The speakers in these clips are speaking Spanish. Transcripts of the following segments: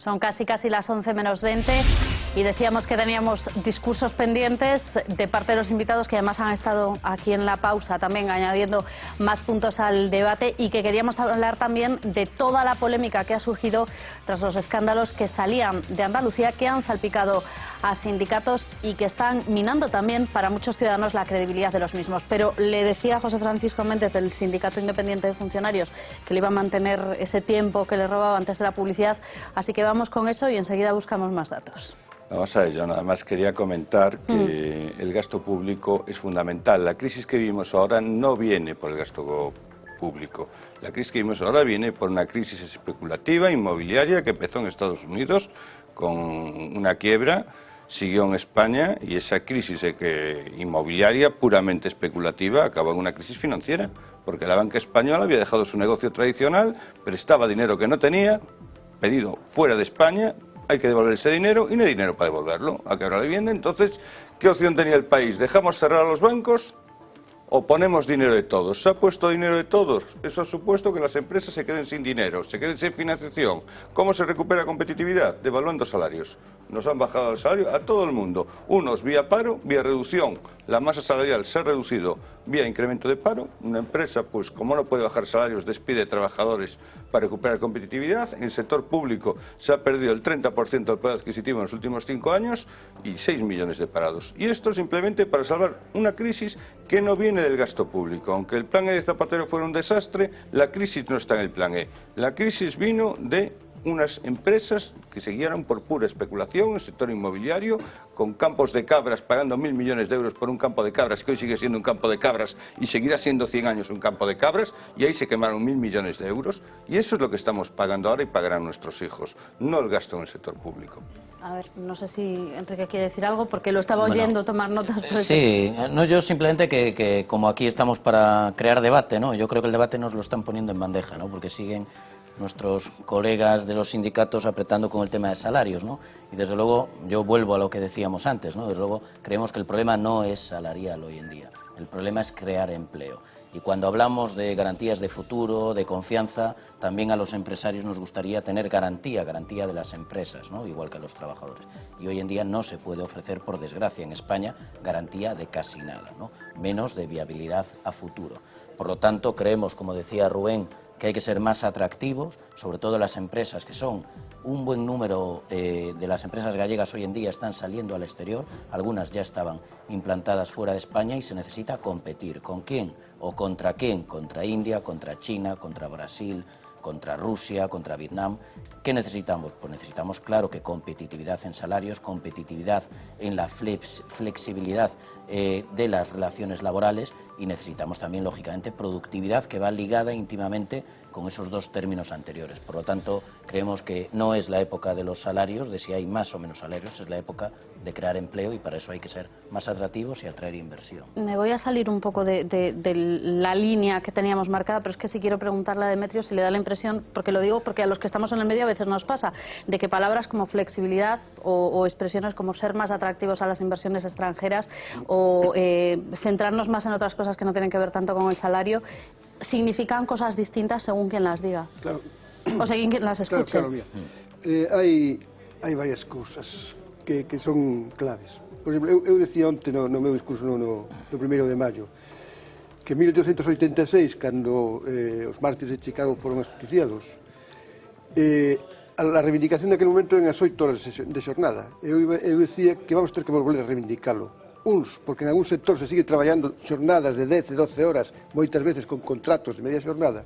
Son casi las 11 menos 20 y decíamos que teníamos discursos pendientes de parte de los invitados que además han estado aquí en la pausa también añadiendo más puntos al debate y que queríamos hablar también de toda la polémica que ha surgido tras los escándalos que salían de Andalucía, que han salpicado a sindicatos y que están minando también para muchos ciudadanos la credibilidad de los mismos. Pero le decía a José Francisco Méndez del Sindicato Independiente de Funcionarios que le iba a mantener ese tiempo que le robaba antes de la publicidad, así que vamos con eso y enseguida buscamos más datos. Vamos a ello, nada más quería comentar que el gasto público es fundamental. La crisis que vivimos ahora no viene por el gasto público. La crisis que vivimos ahora viene por una crisis especulativa, inmobiliaria, que empezó en Estados Unidos con una quiebra, siguió en España y esa crisis inmobiliaria puramente especulativa acabó en una crisis financiera, porque la banca española había dejado su negocio tradicional, prestaba dinero que no tenía, pedido fuera de España, hay que devolver ese dinero y no hay dinero para devolverlo. ¿A qué hora le viene? Entonces, ¿qué opción tenía el país? ¿Dejamos cerrar a los bancos o ponemos dinero de todos? ¿Se ha puesto dinero de todos? Eso ha supuesto que las empresas se queden sin dinero, se queden sin financiación. ¿Cómo se recupera competitividad? Devaluando salarios. Nos han bajado el salario a todo el mundo. Unos vía paro, vía reducción. La masa salarial se ha reducido vía incremento de paro. Una empresa, pues como no puede bajar salarios, despide trabajadores para recuperar competitividad. En el sector público se ha perdido el 30% del poder adquisitivo en los últimos 5 años y 6 millones de parados. Y esto simplemente para salvar una crisis que no viene del gasto público. Aunque el plan E de Zapatero fuera un desastre, la crisis no está en el plan E. La crisis vino de unas empresas que se guiaron por pura especulación en el sector inmobiliario, con campos de cabras, pagando 1.000 millones de euros por un campo de cabras, que hoy sigue siendo un campo de cabras y seguirá siendo 100 años un campo de cabras, y ahí se quemaron 1.000 millones de euros, y eso es lo que estamos pagando ahora y pagarán nuestros hijos, no el gasto en el sector público. A ver, no sé si Enrique quiere decir algo, porque lo estaba oyendo tomar notas. Sí, no, yo simplemente que como aquí estamos para crear debate, ¿no? Yo creo que el debate nos lo están poniendo en bandeja, ¿no? Porque siguen nuestros colegas de los sindicatos apretando con el tema de salarios, ¿no? Y desde luego yo vuelvo a lo que decíamos antes, ¿no? Desde luego creemos que el problema no es salarial hoy en día, el problema es crear empleo. Y cuando hablamos de garantías de futuro, de confianza, también a los empresarios nos gustaría tener garantía de las empresas, ¿no? Igual que a los trabajadores. Y hoy en día no se puede ofrecer, por desgracia, en España, garantía de casi nada, ¿no? Menos de viabilidad a futuro. Por lo tanto, creemos, como decía Rubén, que hay que ser más atractivos, sobre todo las empresas, que son un buen número de las empresas gallegas hoy en día están saliendo al exterior, algunas ya estaban implantadas fuera de España y se necesita competir. ¿Con quién? ¿O contra quién? Contra India, contra China, contra Brasil, contra Rusia, contra Vietnam. ¿Qué necesitamos? Pues necesitamos, claro, que competitividad en salarios, competitividad en la flexibilidad de las relaciones laborales y necesitamos también, lógicamente, productividad que va ligada íntimamente con esos dos términos anteriores. Por lo tanto, creemos que no es la época de los salarios, de si hay más o menos salarios, es la época de crear empleo y para eso hay que ser más atractivos y atraer inversión. Me voy a salir un poco de la línea que teníamos marcada, pero es que sí quiero preguntarle a Demetrio si le da la impresión, porque lo digo porque a los que estamos en el medio a veces nos pasa, de que palabras como flexibilidad o expresiones como ser más atractivos a las inversiones extranjeras o centrarnos más en otras cosas que no tienen que ver tanto con el salario, significan cosas distintas según quien las diga. Claro. O según quien las escuche. Claro, mira. Hai varias cousas que son claves. Por exemplo, eu decía onte no meu discurso no 1º de maio que en 1886, cando os mártires de Chicago foron ajusticiados, a reivindicación daquele momento eran as 8 horas de xornada. Eu decía que vamos ter que volver a reivindicalo. Uns, porque en algún sector se sigue traballando xornadas de 10 e 12 horas, moitas veces con contratos de media xornada,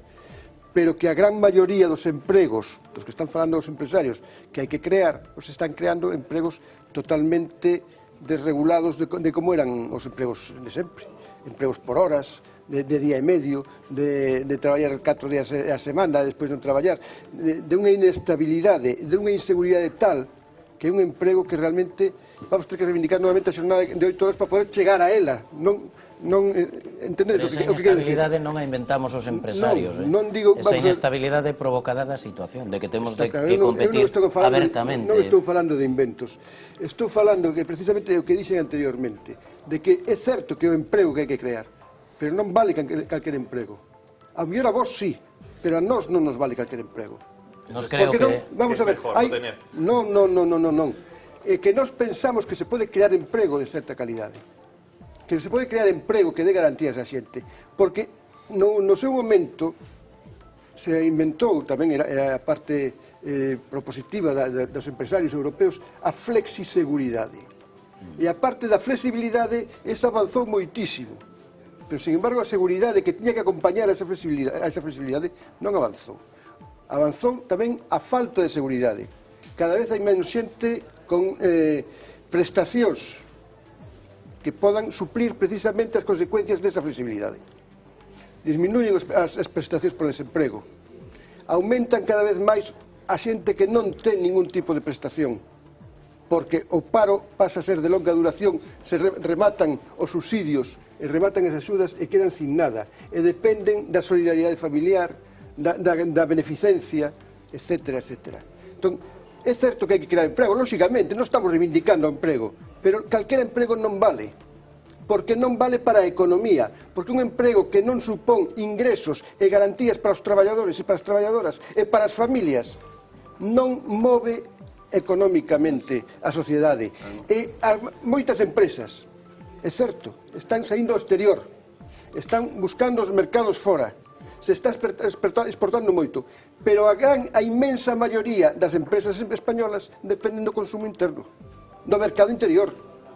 pero que a gran maioría dos empregos, dos que están falando os empresarios, que hai que crear, os están creando empregos totalmente desregulados de como eran os empregos de sempre. Empregos por horas, de día e medio, de traballar 4 días a semana, despois non traballar, de unha inestabilidade, de unha inseguridade tal que é un emprego que realmente vamos ter que reivindicar novamente a xornada de 8 horas para poder chegar a ela. Entendedes o que quero dicir? Esa inestabilidade non a inventamos os empresarios. Non digo, esa inestabilidade provocada da situación, de que temos que competir abertamente. Non estou falando de inventos. Estou falando que precisamente o que dixen anteriormente, de que é certo que é o emprego que hai que crear, pero non vale calquer emprego. A mellor a vos sí, pero a nós non nos vale calquer emprego. Nos creo Porque que... vamos a ver, mejor non tener. non. Que nós pensamos que se pode crear emprego de certa calidade. Que se pode crear emprego que dé garantías á xente. Porque no seu momento se inventou, tamén era a parte propositiva dos empresarios europeos, a flexiseguridade. E a parte da flexibilidade, esa avanzou moitísimo. Pero, sin embargo, a seguridade que tiña que acompañar a esa flexibilidade non avanzou. Avanzou tamén a falta de seguridade. Cada vez hai menos xente con prestacións que podan suplir precisamente as consecuencias desa flexibilidade. Disminuyen as prestacións por desemprego. Aumentan cada vez máis a xente que non ten ningún tipo de prestación, porque o paro pasa a ser de longa duración, se rematan os subsidios e rematan as axudas e quedan sin nada, e dependen da solidaridade familiar, da beneficencia, etc. Entón, é certo que hai que crear emprego, lóxicamente, non estamos reivindicando o emprego, pero calquera emprego non vale, porque non vale para a economía, porque un emprego que non supón ingresos e garantías para os traballadores e para as traballadoras e para as familias non move económicamente a sociedade. E moitas empresas, é certo, están saindo ao exterior, están buscando os mercados fora, se está exportando moito, pero a inmensa maioría das empresas españolas dependen do consumo interno, do mercado interior,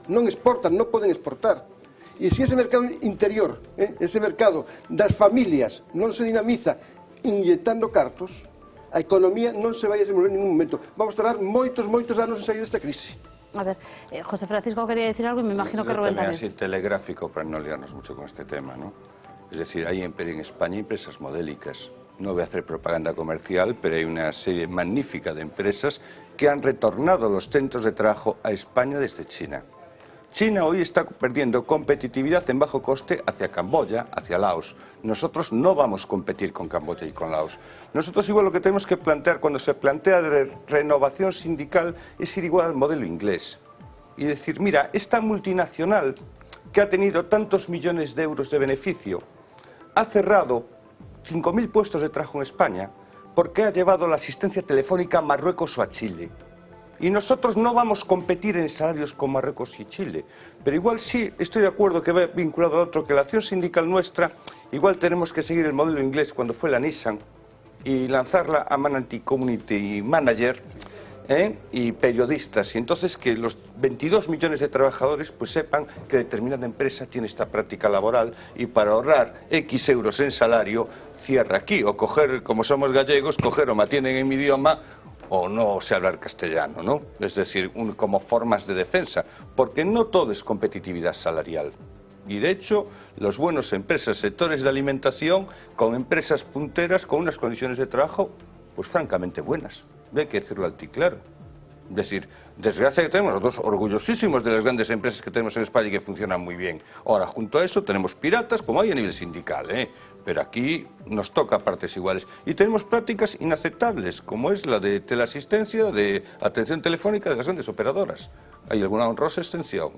non exportan, non poden exportar. E se ese mercado interior, ese mercado das familias non se dinamiza inyectando cartos, a economía non se vai a desenvolver en ningún momento. Vamos tardar moitos anos en sair desta crise. A ver, José Francisco quería decir algo y me imagino que Rubén también. Así telegráfico para no liarnos mucho con este tema, ¿no? Es decir, hay en España empresas modélicas. No voy a hacer propaganda comercial, pero hay una serie magnífica de empresas que han retornado los centros de trabajo a España desde China. China hoy está perdiendo competitividad en bajo coste hacia Camboya, hacia Laos. Nosotros no vamos a competir con Camboya y con Laos. Nosotros igual lo que tenemos que plantear cuando se plantea de renovación sindical es ir igual al modelo inglés. Y decir, mira, esta multinacional que ha tenido tantos millones de euros de beneficio ha cerrado 5.000 puestos de trabajo en España porque ha llevado la asistencia telefónica a Marruecos o a Chile. Y nosotros no vamos a competir en salarios con Marruecos y Chile. Pero igual sí, estoy de acuerdo que va vinculado al otro, que la acción sindical nuestra, igual tenemos que seguir el modelo inglés cuando fue la Nissan y lanzarla a Community Manager y periodistas. Y entonces que los 22 millones de trabajadores pues sepan que determinada empresa tiene esta práctica laboral y para ahorrar X euros en salario cierra aquí. O coger, como somos gallegos, coger o me atienden en mi idioma o no sé hablar castellano, ¿no? Es decir, como formas de defensa, porque no todo es competitividad salarial. Y de hecho, los buenos empresas, sectores de alimentación, con empresas punteras, con unas condiciones de trabajo, pues francamente buenas. Hay que decirlo alto y claro. Es decir, desgracia que tenemos, nosotros orgullosísimos de las grandes empresas que tenemos en España y que funcionan muy bien. Ahora, junto a eso, tenemos piratas, como hay a nivel sindical, pero aquí nos toca partes iguales. Y tenemos prácticas inaceptables, como es la de teleasistencia, de atención telefónica de las grandes operadoras. Hay alguna honrosa extensión,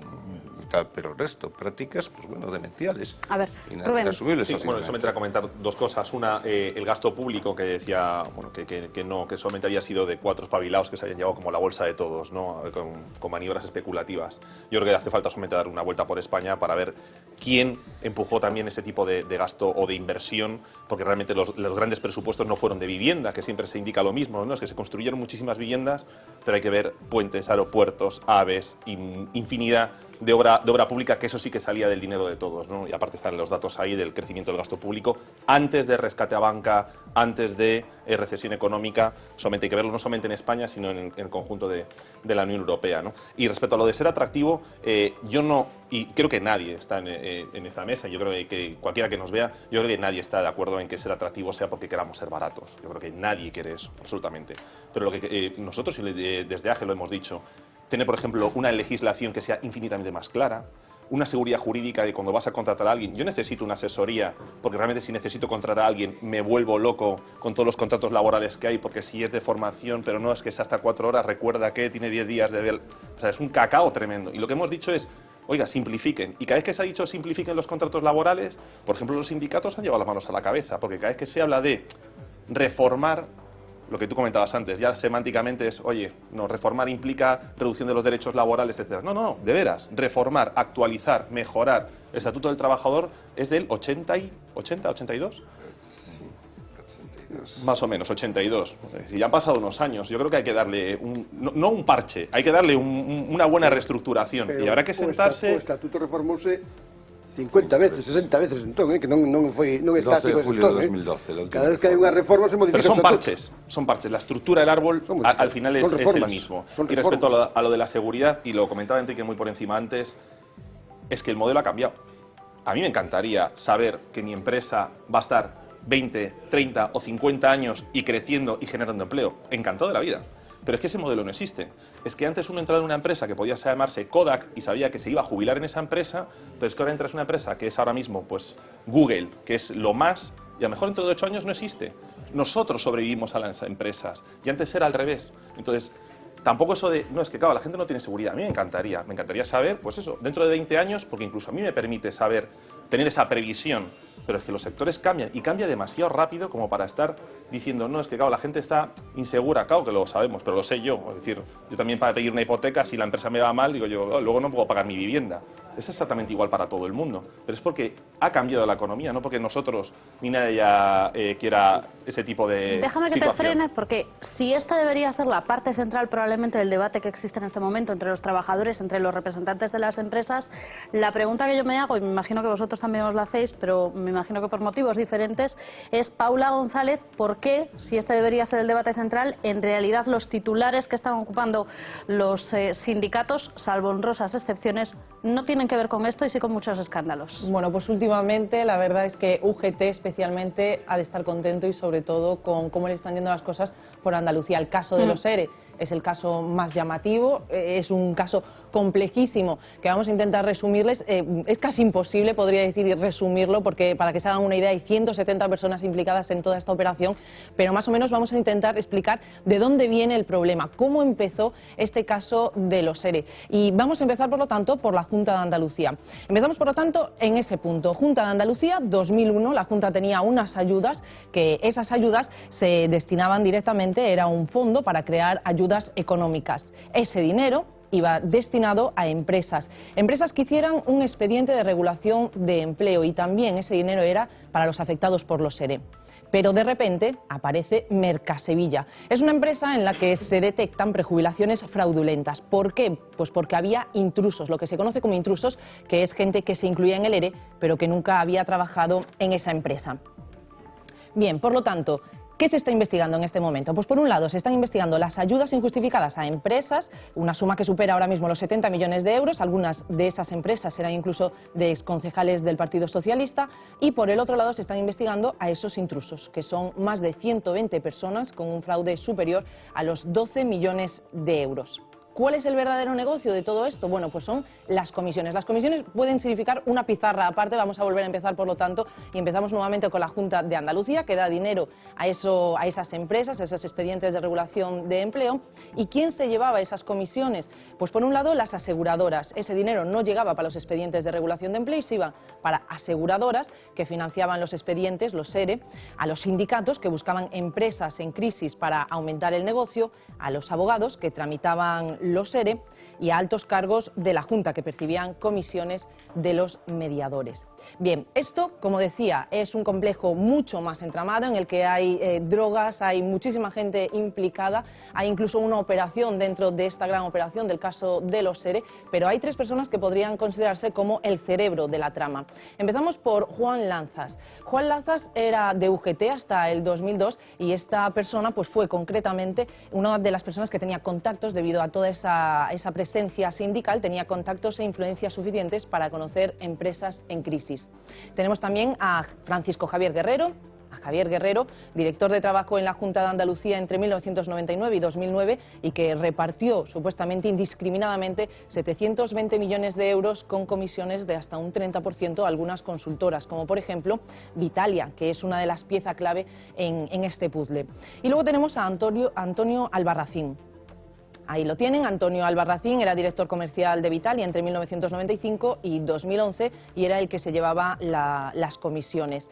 pero el resto, prácticas, pues bueno, demenciales. A ver, Rubén. Sí, bueno, solamente a comentar dos cosas. Una, el gasto público que decía, bueno, que solamente había sido de 4 espabilados que se habían llevado como la bolsa de todos, ¿no? Con maniobras especulativas. Yo creo que hace falta solamente dar una vuelta por España para ver quién empujó también ese tipo de gasto o de inversión, porque realmente los grandes presupuestos no fueron de vivienda, que siempre se indica lo mismo, ¿no? Es que se construyeron muchísimas viviendas, pero hay que ver puentes, aeropuertos, aves, infinidad de obra pública, que eso sí que salía del dinero de todos, ¿no? Y aparte están los datos ahí del crecimiento del gasto público antes de rescate a banca, antes de recesión económica. Solamente hay que verlo no solamente en España, sino en el conjunto de la Unión Europea, ¿no? Y respecto a lo de ser atractivo, yo no, y creo que nadie está en esta mesa, yo creo que cualquiera que nos vea, yo creo que nadie está de acuerdo en que ser atractivo sea porque queramos ser baratos. Yo creo que nadie quiere eso, absolutamente. Pero lo que nosotros desde AGE lo hemos dicho, tener, por ejemplo, una legislación que sea infinitamente más clara, una seguridad jurídica de cuando vas a contratar a alguien. Yo necesito una asesoría, porque realmente si necesito contratar a alguien me vuelvo loco con todos los contratos laborales que hay, porque si es de formación, pero no es que es hasta 4 horas, recuerda que tiene 10 días de... O sea, es un cacao tremendo. Y lo que hemos dicho es, oiga, simplifiquen. Y cada vez que se ha dicho simplifiquen los contratos laborales, por ejemplo, los sindicatos han llevado las manos a la cabeza, porque cada vez que se habla de reformar, lo que tú comentabas antes, ya semánticamente es, oye, no, reformar implica reducción de los derechos laborales, etcétera. No, no, no, de veras, reformar, actualizar, mejorar el Estatuto del Trabajador es del 82. Más o menos, 82. Y ya han pasado unos años. Yo creo que hay que darle, no un parche, hay que darle una buena reestructuración. Pero y habrá que sentarse... O estatuto reformouse 50 veces, 60 veces entón, que non é 12 táctico de ese julio entón, de 2012. La última Cada vez que hai unha reforma se modifica Pero son o estatuto. son parches. La estructura del árbol al final es el mismo. Y respecto a lo de la seguridad, y lo comentaba Enrique muy por encima antes, es que el modelo ha cambiado. A mí me encantaría saber que mi empresa va a estar 20, 30 o 50 años y creciendo y generando empleo. Encantado de la vida. Pero es que ese modelo no existe. Es que antes uno entraba en una empresa que podía llamarse Kodak y sabía que se iba a jubilar en esa empresa, pero es que ahora entras en una empresa que es ahora mismo pues Google, que es lo más, y a lo mejor dentro de 8 años no existe. Nosotros sobrevivimos a las empresas, y antes era al revés. Entonces, tampoco eso de, no, es que claro, la gente no tiene seguridad. A mí me encantaría saber, pues eso, dentro de 20 años, porque incluso a mí me permite saber, tener esa previsión, pero es que los sectores cambian, y cambia demasiado rápido como para estar diciendo, no, es que claro, la gente está insegura, claro que lo sabemos, pero lo sé yo. Es decir, yo también para pedir una hipoteca, si la empresa me va mal, digo yo, oh, luego no puedo pagar mi vivienda. Es exactamente igual para todo el mundo, pero es porque ha cambiado la economía, no porque nosotros ni nadie ya quiera ese tipo de Déjame que situación. te frene, porque si esta debería ser la parte central probablemente del debate que existe en este momento entre los trabajadores, entre los representantes de las empresas, la pregunta que yo me hago, y me imagino que vosotros también os la hacéis, pero me imagino que por motivos diferentes, es, Paula González, ¿por qué, si este debería ser el debate central, en realidad los titulares que están ocupando los sindicatos, salvo honrosas excepciones, no tienen que ver con esto y sí con muchos escándalos? Bueno, pues últimamente la verdad es que UGT especialmente ha de estar contento y sobre todo con cómo le están yendo las cosas por Andalucía. El caso de los ERE es el caso más llamativo, es un caso complejísimo que vamos a intentar resumirles. Es casi imposible, podría decir, resumirlo, porque para que se hagan una idea hay 170 personas implicadas en toda esta operación, pero más o menos vamos a intentar explicar de dónde viene el problema, cómo empezó este caso de los ERE. Y vamos a empezar, por lo tanto, por la Junta de Andalucía. Empezamos, por lo tanto, en ese punto. Junta de Andalucía, 2001, la Junta tenía unas ayudas, que esas ayudas se destinaban directamente, era un fondo para crear ayudas económicas. Ese dinero iba destinado a empresas que hicieran un expediente de regulación de empleo, y también ese dinero era para los afectados por los ERE. Pero de repente aparece Mercasevilla. Es una empresa en la que se detectan prejubilaciones fraudulentas. ¿Por qué? Pues porque había intrusos, lo que se conoce como intrusos, que es gente que se incluía en el ERE, pero que nunca había trabajado en esa empresa. Bien, por lo tanto, ¿qué se está investigando en este momento? Pues por un lado se están investigando las ayudas injustificadas a empresas, una suma que supera ahora mismo los 70 millones de euros, algunas de esas empresas serán incluso de exconcejales del Partido Socialista, y por el otro lado se están investigando a esos intrusos, que son más de 120 personas con un fraude superior a los 12 millones de euros. ¿Cuál es el verdadero negocio de todo esto? Bueno, pues son las comisiones. Las comisiones pueden significar una pizarra aparte. Vamos a volver a empezar, por lo tanto, y empezamos nuevamente con la Junta de Andalucía, que da dinero a esas empresas, a esos expedientes de regulación de empleo. ¿Y quién se llevaba esas comisiones? Pues por un lado las aseguradoras. Ese dinero no llegaba para los expedientes de regulación de empleo, y se iba para aseguradoras que financiaban los expedientes, los ERE, a los sindicatos que buscaban empresas en crisis para aumentar el negocio, a los abogados que tramitaban los ERE y a altos cargos de la Junta que percibían comisiones de los mediadores. Bien, esto, como decía, es un complejo mucho más entramado en el que hay drogas, hay muchísima gente implicada, hay incluso una operación dentro de esta gran operación del caso de los ERE, pero hay tres personas que podrían considerarse como el cerebro de la trama. Empezamos por Juan Lanzas. Juan Lanzas era de UGT hasta el 2002 y esta persona pues fue concretamente una de las personas que tenía contactos debido a toda esa presencia sindical, tenía contactos e influencias suficientes para conocer empresas en crisis. Tenemos también a Francisco Javier Guerrero, director de trabajo en la Junta de Andalucía entre 1999 y 2009 y que repartió supuestamente indiscriminadamente 720 millones de euros con comisiones de hasta un 30% a algunas consultoras, como por ejemplo Vitalia, que es una de las piezas clave en este puzzle. Y luego tenemos a Antonio Albarracín. Ahí lo tienen. Antonio Albarracín era director comercial de Vitalia entre 1995 y 2011 y era el que se llevaba las comisiones.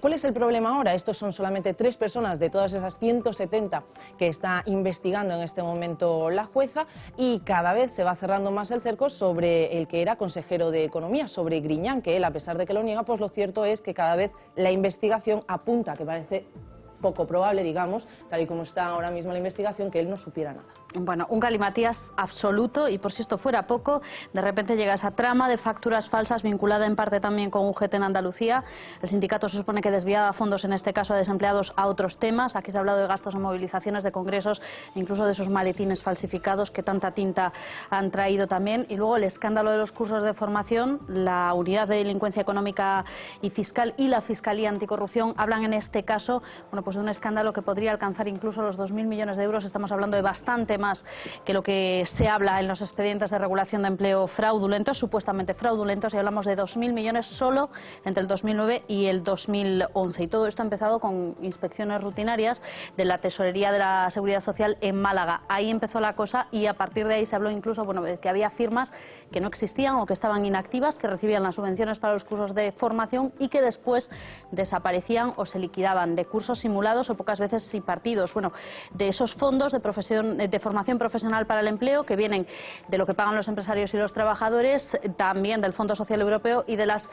¿Cuál es el problema ahora? Estos son solamente 3 personas de todas esas 170 que está investigando en este momento la jueza, y cada vez se va cerrando más el cerco sobre el que era consejero de Economía, sobre Griñán, que él, a pesar de que lo niega, pues lo cierto es que cada vez la investigación apunta, que parece poco probable, digamos, tal y como está ahora mismo la investigación, que él no supiera nada. Bueno, un galimatías absoluto, y por si esto fuera poco, de repente llega esa trama de facturas falsas vinculada en parte también con UGT en Andalucía. El sindicato se supone que desviaba fondos, en este caso a desempleados, a otros temas. Aquí se ha hablado de gastos en movilizaciones, de congresos, incluso de esos maletines falsificados que tanta tinta han traído también. Y luego el escándalo de los cursos de formación. La Unidad de Delincuencia Económica y Fiscal y la Fiscalía Anticorrupción hablan en este caso, bueno, pues de un escándalo que podría alcanzar incluso los 2.000 millones de euros. Estamos hablando de bastante más que lo que se habla en los expedientes de regulación de empleo fraudulentos, supuestamente fraudulentos, y hablamos de 2.000 millones solo entre el 2009 y el 2011. Y todo esto ha empezado con inspecciones rutinarias de la Tesorería de la Seguridad Social en Málaga. Ahí empezó la cosa, y a partir de ahí se habló incluso, bueno, de que había firmas que no existían o que estaban inactivas, que recibían las subvenciones para los cursos de formación y que después desaparecían o se liquidaban, de cursos simulados o pocas veces impartidos. Bueno, de esos fondos de formación profesional para el empleo, que vienen de lo que pagan los empresarios y los trabajadores, también del Fondo Social Europeo y de las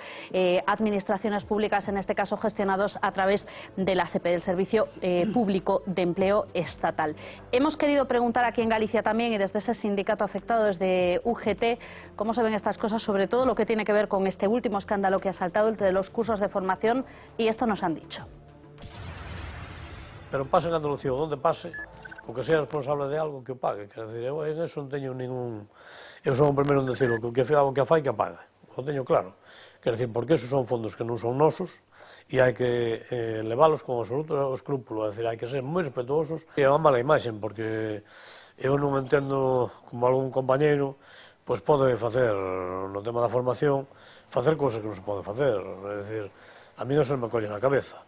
administraciones públicas, en este caso gestionados a través de la SEPE, del Servicio Público de Empleo Estatal. Hemos querido preguntar aquí en Galicia también, y desde ese sindicato afectado, desde UGT, cómo se ven estas cosas, sobre todo lo que tiene que ver con este último escándalo que ha saltado entre los cursos de formación, y esto nos han dicho. Pero pase en Andalucía, onde pase, o que sea responsable de algo, que o pague. Quer dizer, eu en eso non teño ningún... Eu son o primeiro en decirlo, que o que fai que apague. O teño claro. Quer dizer, porque esos son fondos que non son nosos, e hai que leválos con absoluto escrúpulo. É dicir, hai que ser moi respetuosos. E é unha mala imaxe, porque eu non entendo, como algún compañeiro, pois pode facer, no tema da formación, facer cousas que non se pode facer. É dicir, a mí non se me colle na cabeza.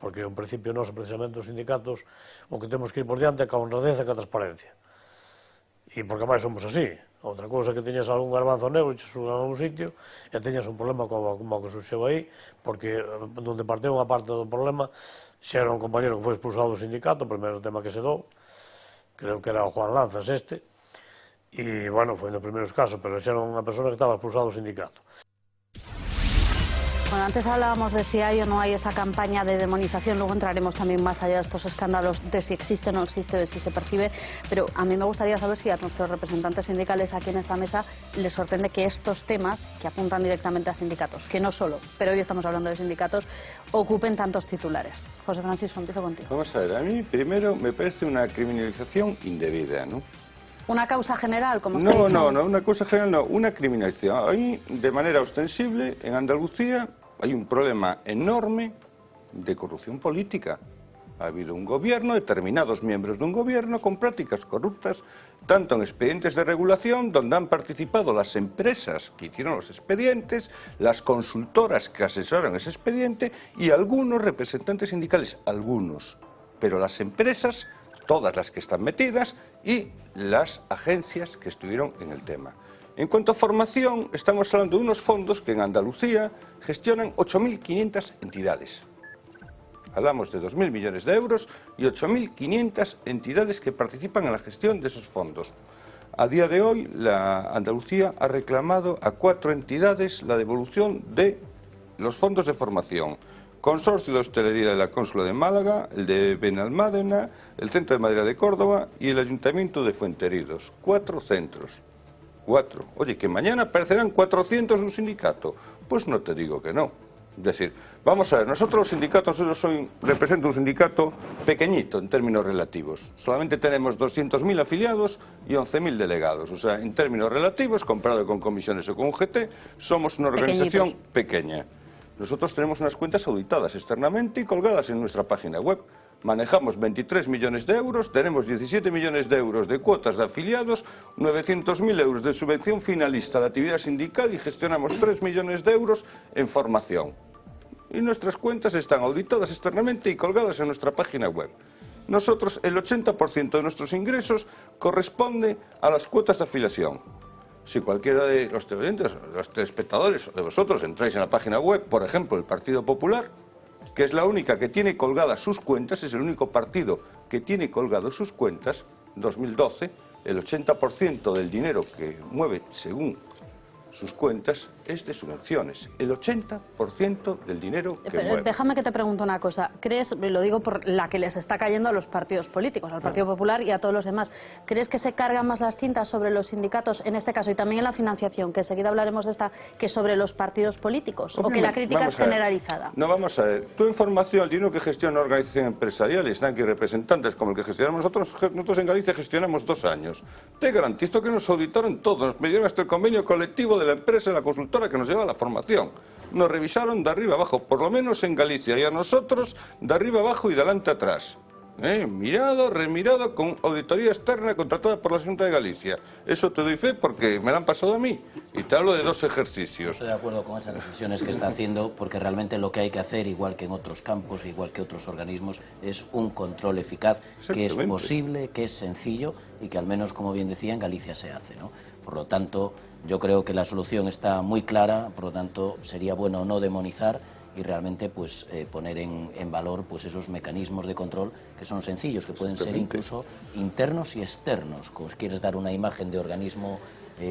Porque, en principio, nós, precisamente, os sindicatos, o que temos que ir por diante é ca honradez e ca transparencia. E porque máis somos así. Outra cousa que teñas algún garbanzo negro e che suban a un sitio e teñas un problema como o que sucedeu aí, porque onde parteu unha parte do problema xa era un compañero que foi expulsado do sindicato, o primeiro tema que se dou, creo que era o Juan Lanzas e, bueno, foi nos primeiros casos, pero xa era unha persona que estaba expulsado do sindicato. Bueno, antes hablábamos de si hay o no hay esa campaña de demonización, luego entraremos también más allá de estos escándalos, de si existe o no existe, de si se percibe, pero a mí me gustaría saber si a nuestros representantes sindicales aquí en esta mesa les sorprende que estos temas, que apuntan directamente a sindicatos, que no solo, pero hoy estamos hablando de sindicatos, ocupen tantos titulares. José Francisco, empiezo contigo. Vamos a ver, a mí primero me parece una criminalización indebida, ¿no? ¿Una causa general, como se dice? No, una causa general no, una criminalización. Ahí, de manera ostensible, en Andalucía hay un problema enorme de corrupción política. Ha habido un gobierno, determinados miembros de un gobierno, con prácticas corruptas, tanto en expedientes de regulación, donde han participado las empresas que hicieron los expedientes, las consultoras que asesoraron ese expediente y algunos representantes sindicales, algunos. Pero las empresas, todas las que están metidas, y las agencias que estuvieron en el tema. En cuanto a formación, estamos hablando de unos fondos que en Andalucía gestionan 8.500 entidades. Hablamos de 2.000 millones de euros y 8.500 entidades que participan en la gestión de esos fondos. A día de hoy, la Andalucía ha reclamado a 4 entidades la devolución de los fondos de formación. Consorcio de Hostelería de la Cónsula de Málaga, el de Benalmádena, el Centro de Madera de Córdoba y el Ayuntamiento de Fuenteridos. 4 centros. 4. Oye, que mañana aparecerán 400 en un sindicato. Pues no te digo que no. Es decir, vamos a ver, nosotros los sindicatos, yo represento un sindicato pequeñito en términos relativos. Solamente tenemos 200.000 afiliados y 11.000 delegados. O sea, en términos relativos, comparado con comisiones o con UGT, somos una organización pequeña. Nosotros tenemos unas cuentas auditadas externamente y colgadas en nuestra página web. Manejamos 23 millones de euros, tenemos 17 millones de euros de cuotas de afiliados, 900.000 euros de subvención finalista de actividad sindical y gestionamos 3 millones de euros en formación. Y nuestras cuentas están auditadas externamente y colgadas en nuestra página web. Nosotros, el 80% de nuestros ingresos corresponde a las cuotas de afiliación. Si cualquiera de los televidentes, los telespectadores o de vosotros entráis en la página web, por ejemplo, el Partido Popular, que es la única que tiene colgadas sus cuentas, es el único partido que tiene colgadas sus cuentas, 2012, el 80% del dinero que mueve según sus cuentas es de subvenciones, el 80% del dinero que mueve. Déjame que te pregunte una cosa. ¿Crees, lo digo por la que les está cayendo a los partidos políticos, al Partido Popular y a todos los demás, ¿crees que se cargan más las tintas sobre los sindicatos en este caso y también en la financiación, que enseguida hablaremos de esta, que sobre los partidos políticos? ¿O que la crítica es generalizada? No, vamos a ver. Tu información, el dinero que gestiona una organización empresarial y están aquí representantes como el que gestionamos nosotros en Galicia gestionamos 2 años. Te garantizo que nos auditaron todos, nos midieron hasta el convenio colectivo de la empresa, la consultora que nos lleva la formación. Nos revisaron de arriba abajo, por lo menos en Galicia, y a nosotros de arriba abajo y de adelante atrás. Mirado, remirado, con auditoría externa contratada por la Xunta de Galicia. Eso te doy fe porque me lo han pasado a mí. Y te hablo de 2 ejercicios. Estoy de acuerdo con esas reflexiones que está haciendo, porque realmente lo que hay que hacer, igual que en otros campos, igual que otros organismos, es un control eficaz, que es posible, que es sencillo y que al menos, como bien decía, en Galicia se hace, ¿no? Por lo tanto, yo creo que la solución está muy clara, por lo tanto, sería bueno no demonizar y realmente pues poner en valor pues esos mecanismos de control que son sencillos, que pueden ser incluso internos y externos. Como si quieres dar una imagen de organismo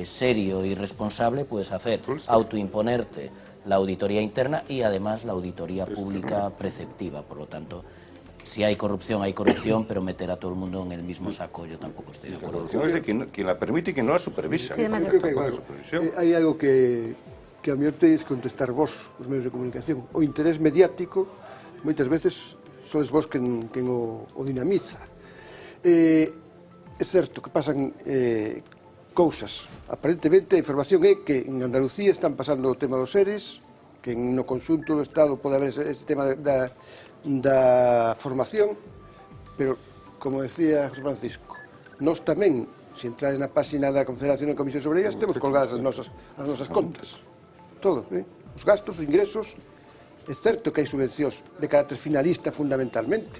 serio y responsable, puedes hacer autoimponerte la auditoría interna y además la auditoría pública preceptiva. Por lo tanto, si hay corrupción, pero meter a todo el mundo en el mismo saco, yo tampoco estoy de acuerdo. La corrupción es de quien la permite y quien no la supervisa. Sí, Yo creo que hai algo que a mellor tedes contestar vos, os medios de comunicación. O interés mediático, moitas veces, sois vos quen o dinamiza. É certo que pasan cousas. Aparentemente, a información é que en Andalucía están pasando o tema dos seres, que no conxunto do Estado pode haber ese tema da formación, pero, como decía José Francisco, nós tamén, se entrar na página da Confederación de Comisións Obreiras, temos colgadas as nosas contas. Todo, os gastos, os ingresos. É certo que hai subvencións de carácter finalista fundamentalmente,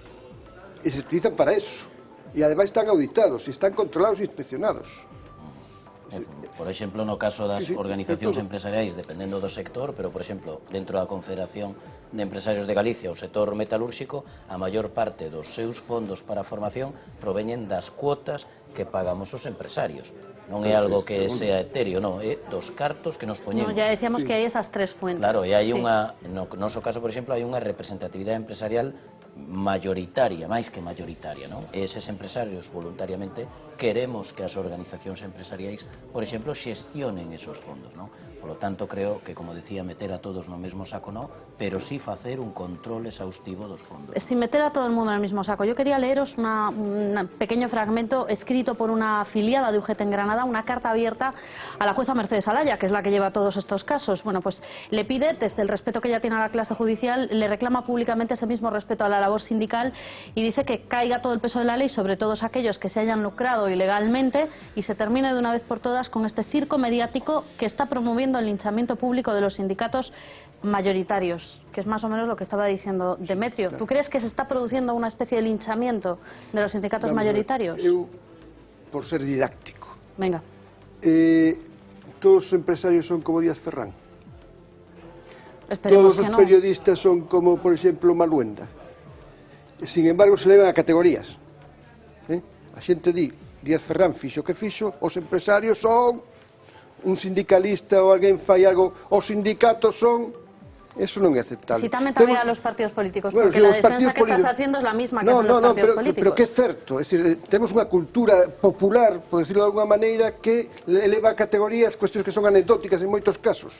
e se utilizan para eso, e ademais están auditados, e están controlados e inspeccionados. Por exemplo, no caso das organizacións empresariais, dependendo do sector, pero, por exemplo, dentro da Confederación de Empresarios de Galicia, o sector metalúrxico, a maior parte dos seus fondos para a formación proveñen das cuotas que pagamos os empresarios. Non é algo que sea etéreo, non, é dos cartos que nos poñemos. No, ya decíamos que hai esas 3 fuentes. Claro, e hai unha, no noso caso, por exemplo, hai unha representatividade empresarial mayoritaria, máis que mayoritaria, non? E eses empresarios voluntariamente queremos que as organizacións empresariais, por exemplo, xestionen esos fondos, non? Por lo tanto, creo que, como decía, meter a todos no mesmo saco non, pero sí facer un control exhaustivo dos fondos. Sin meter a todo el mundo en el mismo saco, yo quería leeros un pequeño fragmento escrito por una afiliada de UGT en Granada, una carta abierta a la jueza Mercedes Alaya, que es la que lleva todos estos casos. Bueno, pues le pide, desde el respeto que ella tiene a la clase judicial, le reclama públicamente ese mismo respeto a la labor sindical y dice que caiga todo el peso de la ley sobre todos aquellos que se hayan lucrado ilegalmente y se termine de una vez por todas con este circo mediático que está promoviendo el linchamiento público de los sindicatos mayoritarios, que es más o menos lo que estaba diciendo Demetrio. ¿Tú crees que se está produciendo una especie de linchamiento de los sindicatos mayoritarios? Eu, por ser didáctico, Venga. todos os empresarios son como Díaz Ferrán. Esperemos Todos que os no. periodistas son como, por exemplo, Maluenda. Sin embargo, se levan a categorías. A xente di, Díaz Ferrán fixo o que fixo, os empresarios son un sindicalista ou alguén fai algo, os sindicatos son... Eso non é aceptable. Cítame también a los partidos políticos, Bueno, porque si la os defensa partidos que estás políticos- haciendo es la misma que No, hacen los partidos políticos. pero que é certo, é dicir, temos unha cultura popular, por decirlo de alguna maneira, que eleva a categorías cuestións que son anecdóticas en moitos casos.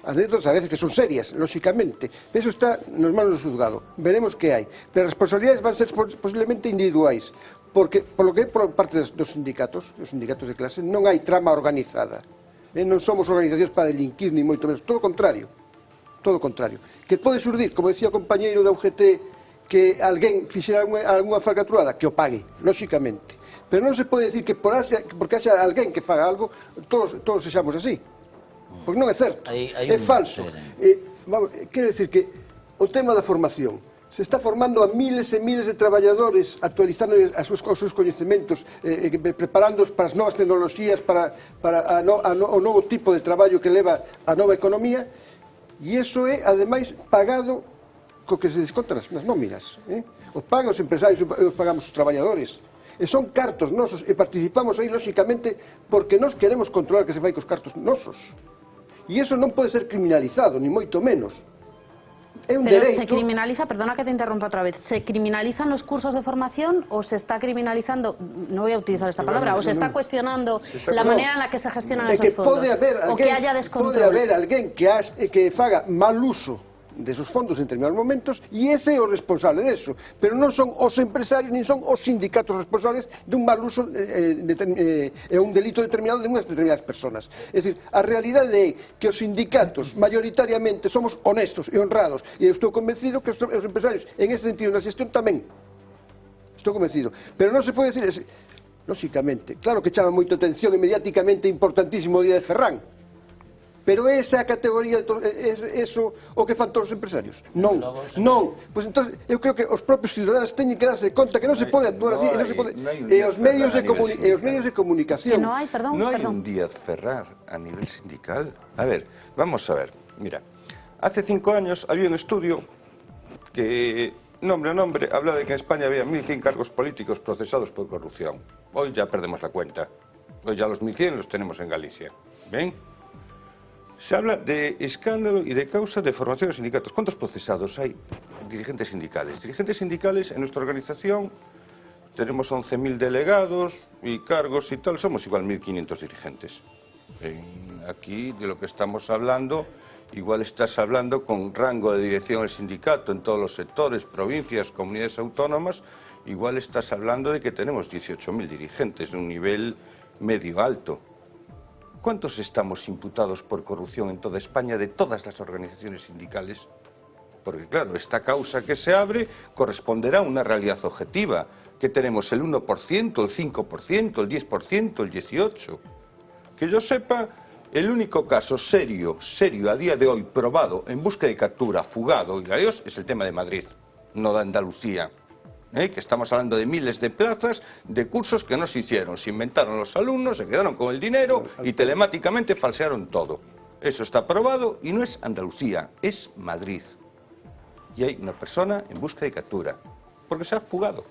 Anécdotas a veces que son serias, lóxicamente. Eso está nos manos do xulgado. Veremos que hai. Pero as responsabilidades van ser posiblemente individuais, porque, por lo que é por parte dos sindicatos de clase, non hai trama organizada. Non somos organizacións para delinquir, ni moito menos. Todo o contrario. Todo o contrario. Que pode surdir, como decía o compañeiro da UGT, que alguén fixera algunha falcatrurada, que o pague, lóxicamente. Pero non se pode decir que porque haxa alguén que faga algo, todos sexamos así. Porque non é certo. Hai É falso. Quero decir que o tema da formación, Se está formando a miles e miles de traballadores, actualizando os seus coñecementos, preparándoos para as novas tecnoloxías, para o novo tipo de traballo que leva a nova economía, e iso é, ademais, pagado co que se desconta nas nóminas. Os pagan os empresarios e os pagamos os traballadores. E son cartos nosos, e participamos aí, lóxicamente, porque nós queremos controlar que se fai cos cartos nosos. E iso non pode ser criminalizado, ni moito menos. É un Pero dereito... se criminaliza, perdona que te interrumpa otra vez, ¿se criminalizan los cursos de formación o se está criminalizando, no voy a utilizar esta palabra, o se está cuestionando la manera en la que se gestionan esos fondos? O que haya descontrol. Pode haber alguén que faga mal uso desos fondos en determinados momentos e ese é o responsable deso, pero non son os empresarios nin son os sindicatos responsables dun mal uso e un delito determinado de unhas determinadas persoas. É dicir, a realidade é que os sindicatos maioritariamente somos honestos e honrados e eu estou convencido que os empresarios en ese sentido na xestión tamén estou convencido, pero non se pode decir lóxicamente, claro que chama moita atención e mediáticamente importantísimo o día de Ferrán, pero esa é a categoría, eso o que fan todos os empresarios? Non, non. Pois entón, eu creo que os propios ciudadanos teñen que darse conta que non se pode actuar así, e non se pode... E os medios de comunicación... Que no hai, perdón, no hai un Díaz Ferrar a nivel sindical. A ver, vamos a ver, mira, hace 5 años había un estudio que, nombre a nombre, hablaba de que en España había 1.100 cargos políticos procesados por corrupción. Hoy ya perdemos la cuenta. Hoy ya los 1.100 los tenemos en Galicia. ¿Ven? Se habla de escándalo y de causa de formación de sindicatos. ¿Cuántos procesados hay? Dirigentes sindicales. Dirigentes sindicales en nuestra organización tenemos 11.000 delegados y cargos y tal. Somos igual 1.500 dirigentes. Aquí de lo que estamos hablando, igual estás hablando con rango de dirección del sindicato en todos los sectores, provincias, comunidades autónomas. Igual estás hablando de que tenemos 18.000 dirigentes de un nivel medio alto. ¿Cuántos estamos imputados por corrupción en toda España de todas las organizaciones sindicales? Porque claro, esta causa que se abre corresponderá a una realidad objetiva, que tenemos el 1%, el 5%, el 10%, el 18%. Que yo sepa, el único caso serio a día de hoy probado en búsqueda de captura, fugado y lareos es el tema de Madrid, no de Andalucía. Que estamos hablando de miles de plazas de cursos que no se hicieron, se inventaron los alumnos, se quedaron con el dinero y telemáticamente falsearon todo. Eso está probado y no es Andalucía, es Madrid. Y hay una persona en búsqueda de captura, porque se ha fugado.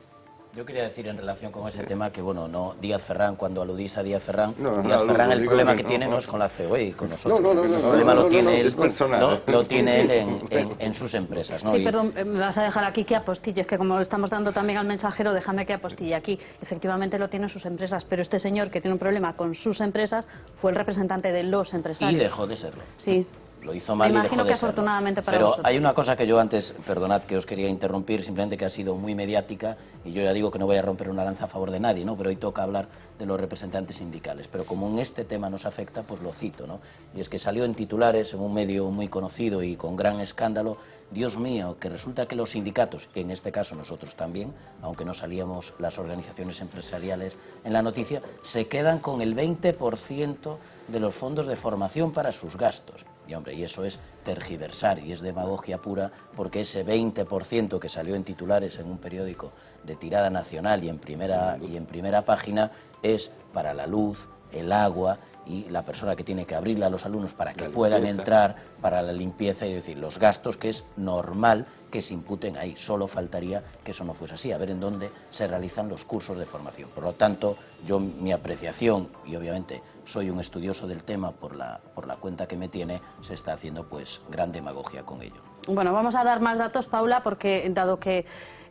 Yo quería decir en relación con ese tema que, bueno, no Díaz Ferrán, cuando aludís a Díaz Ferrán, Díaz Ferrán el problema que tiene no es con la COE y con nosotros. El problema lo tiene él en sus empresas. ¿No? Sí, perdón, me vas a dejar aquí que apostille, es que como lo estamos dando también al mensajero, déjame que apostille aquí. Efectivamente lo tienen sus empresas, pero este señor que tiene un problema con sus empresas fue el representante de los empresarios. Y dejó de serlo. Sí. Lo hizo mal. Me imagino que afortunadamente para vosotros. Pero hay una cosa que yo antes, perdonad que os quería interrumpir, simplemente que ha sido muy mediática, y yo ya digo que no voy a romper una lanza a favor de nadie, ¿no? Pero hoy toca hablar de los representantes sindicales. Pero como en este tema nos afecta, pues lo cito, ¿no? Y es que salió en titulares, en un medio muy conocido y con gran escándalo, Dios mío, que resulta que los sindicatos, que en este caso nosotros también, aunque no salíamos las organizaciones empresariales en la noticia, se quedan con el 20% de los fondos de formación para sus gastos. Y hombre, y eso es tergiversar y es demagogia pura, porque ese 20% que salió en titulares en un periódico de tirada nacional y en primera página es para la luz, el agua y la persona que tiene que abrirla a los alumnos para que puedan entrar, para la limpieza, y decir, los gastos que es normal que se imputen ahí. Solo faltaría que eso no fuese así, a ver en dónde se realizan los cursos de formación. Por lo tanto, yo mi apreciación, y obviamente soy un estudioso del tema por la cuenta que me tiene, se está haciendo pues gran demagogia con ello. Bueno, vamos a dar más datos, Paula, porque dado que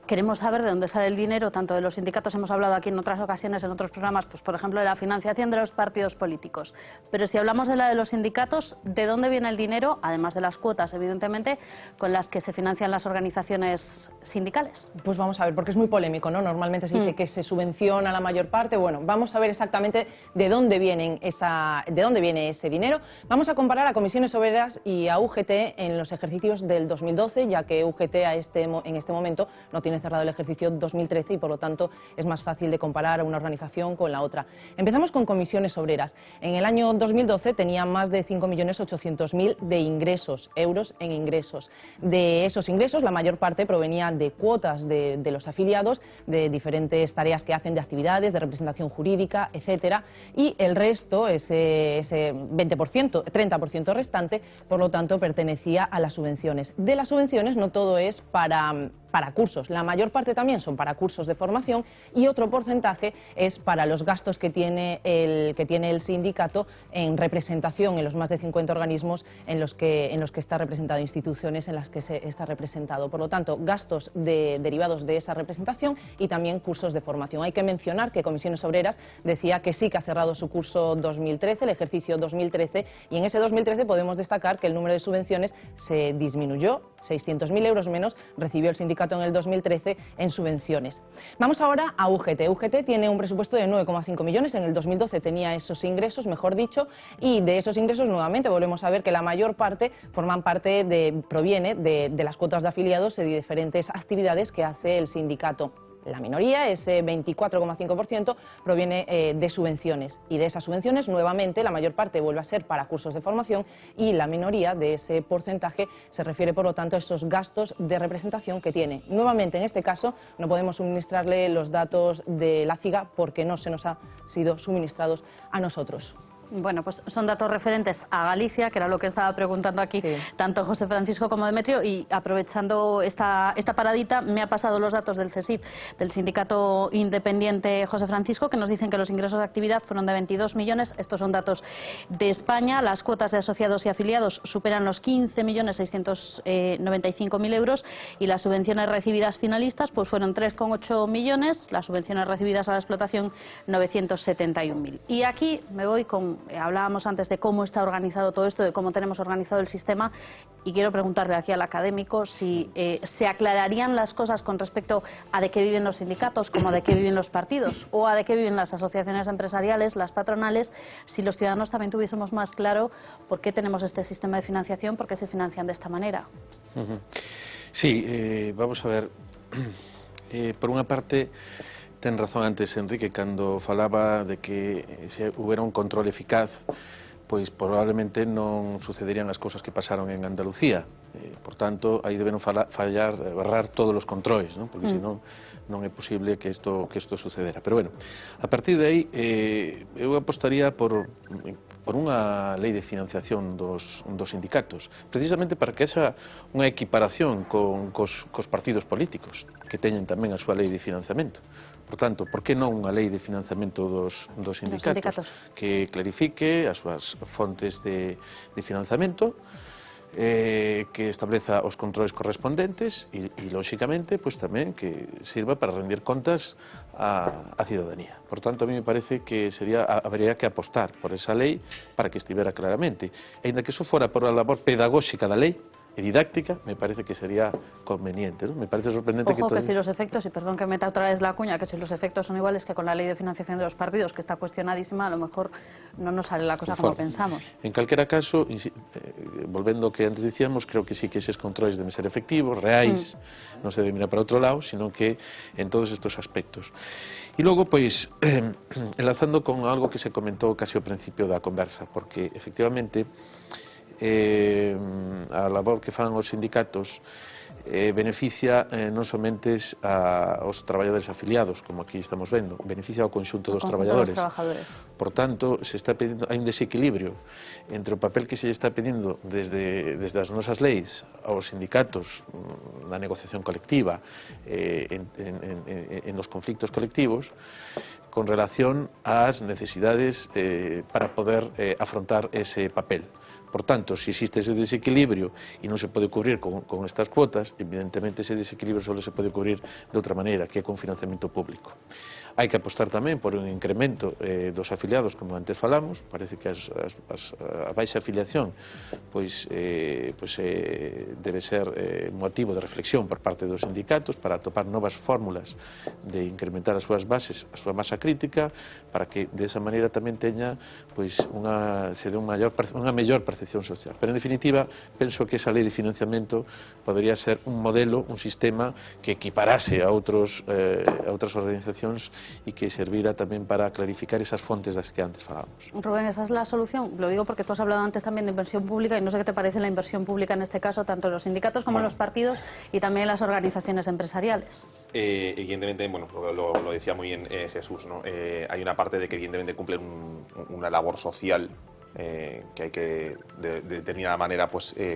queremos saber de dónde sale el dinero, tanto de los sindicatos, hemos hablado aquí en otras ocasiones, en otros programas, pues por ejemplo de la financiación de los partidos políticos. Pero si hablamos de la de los sindicatos, ¿de dónde viene el dinero? Además de las cuotas, evidentemente, con las que se financian las organizaciones sindicales. Pues vamos a ver, porque es muy polémico, ¿no? Normalmente se dice que se subvenciona la mayor parte. Bueno, vamos a ver exactamente de dónde viene ese dinero. Vamos a comparar a Comisiones Obreras y a UGT en los ejercicios del 2012, ya que UGT en este momento no tiene tiene cerrado el ejercicio 2013 y por lo tanto es más fácil de comparar a una organización con la otra. Empezamos con comisiones obreras. En el año 2012 tenía más de 5.800.000 de ingresos, euros en ingresos. De esos ingresos la mayor parte provenía de cuotas de los afiliados, de diferentes tareas que hacen, de actividades, de representación jurídica, etcétera, y el resto, ese 20%, 30% restante, por lo tanto pertenecía a las subvenciones. De las subvenciones no todo es para cursos, la mayor parte también son para cursos de formación y otro porcentaje es para los gastos que tiene el sindicato en representación en los más de 50 organismos en los que está representado, instituciones en las que está representado. Por lo tanto, gastos derivados de esa representación y también cursos de formación. Hay que mencionar que Comisiones Obreras decía que sí que ha cerrado su curso 2013, el ejercicio 2013, y en ese 2013 podemos destacar que el número de subvenciones se disminuyó, 600.000 euros menos recibió el sindicato en el 2013 en subvenciones. Vamos ahora a UGT. UGT tiene un presupuesto de 9,5 millones, en el 2012 tenía esos ingresos, mejor dicho, y de esos ingresos nuevamente volvemos a ver que la mayor parte proviene de las cuotas de afiliados y de diferentes actividades que hace el sindicato. La minoría, ese 24,5%, proviene de subvenciones y de esas subvenciones nuevamente la mayor parte vuelve a ser para cursos de formación y la minoría de ese porcentaje se refiere por lo tanto a esos gastos de representación que tiene. Nuevamente en este caso no podemos suministrarle los datos de la CIGA porque no se nos ha sido suministrados a nosotros. Bueno, pues son datos referentes a Galicia, que era lo que estaba preguntando aquí tanto José Francisco como Demetrio, y aprovechando esta paradita, me ha pasado los datos del CESIF, del Sindicato Independiente José Francisco, que nos dicen que los ingresos de actividad fueron de 22 millones, estos son datos de España, las cuotas de asociados y afiliados superan los 15.695.000 euros y las subvenciones recibidas finalistas pues fueron 3,8 millones, las subvenciones recibidas a la explotación 971.000. Y aquí me voy con... Hablábamos antes de cómo está organizado todo esto, de cómo tenemos organizado el sistema, y quiero preguntarle aquí al académico si se aclararían las cosas con respecto a de qué viven los sindicatos, como de qué viven los partidos, o a de qué viven las asociaciones empresariales, las patronales, si los ciudadanos también tuviésemos más claro por qué tenemos este sistema de financiación, por qué se financian de esta manera. Sí, vamos a ver, por unha parte... Ten razón antes Enrique cando falaba de que se houbera un control eficaz, pois probablemente non sucederían as cousas que pasaron en Andalucía. Por tanto, aí deben errar todos os controles, non? Porque senón non é posible que isto sucedera. Pero bueno, a partir de aí eu apostaría por unha lei de financiación dos sindicatos, precisamente para que haxa unha equiparación cos partidos políticos, que teñen tamén a súa lei de financiamento. Por tanto, por que non unha lei de financiamento dos sindicatos que clarifique as súas fontes de financiamento, que estableza os controles correspondentes e lóxicamente, pues tamén que sirva para rendir contas á cidadanía. Por tanto, a mí me parece que habría que apostar por esa lei para que estivera claramente. E ainda que eso fora por a labor pedagóxica da lei, y didáctica, me parece que sería conveniente, ¿no? Me parece sorprendente que si los efectos, y perdón que meta otra vez la cuña, que si los efectos son iguales que con la ley de financiación de los partidos, que está cuestionadísima, a lo mejor no nos sale la cosa como pensamos. En calquera caso, volvendo ao que antes dicíamos, creo que sí que eses controles deben ser efectivos, reais, non se debe mirar para outro lado, sino que en todos estos aspectos. E logo, pois, enlazando con algo que se comentou casi ao principio da conversa, porque efectivamente a labor que fan os sindicatos beneficia non somente aos traballadores afiliados, como aquí estamos vendo, beneficia ao conxunto dos traballadores. Por tanto, hai un desequilibrio entre o papel que se lle está pedindo desde as nosas leis aos sindicatos na negociación colectiva, en los conflictos colectivos, con relación ás necesidades para poder afrontar ese papel. Por tanto, si existe ese desequilibrio e non se pode cubrir con estas cuotas, evidentemente ese desequilibrio solo se pode cubrir de outra maneira, que é con financiamento público. Hai que apostar tamén por un incremento dos afiliados, como antes falamos. Parece que a baixa afiliación debe ser motivo de reflexión por parte dos sindicatos para atopar novas fórmulas de incrementar as súas bases, a súa masa crítica, para que desa maneira tamén teña unha mellor percepción social. Pero en definitiva, penso que esa lei de financiamento podría ser un modelo, un sistema que equiparase a outras organizacións y que servira también para clarificar esas fuentes de las que antes hablábamos. Rubén, ¿esa es la solución? Lo digo porque tú has hablado antes también de inversión pública y no sé qué te parece la inversión pública en este caso, tanto en los sindicatos como en los partidos y también en las organizaciones empresariales. Evidentemente, bueno, lo decía muy bien Jesús, ¿no? Hay una parte de que evidentemente cumple una labor social que hay que de determinada manera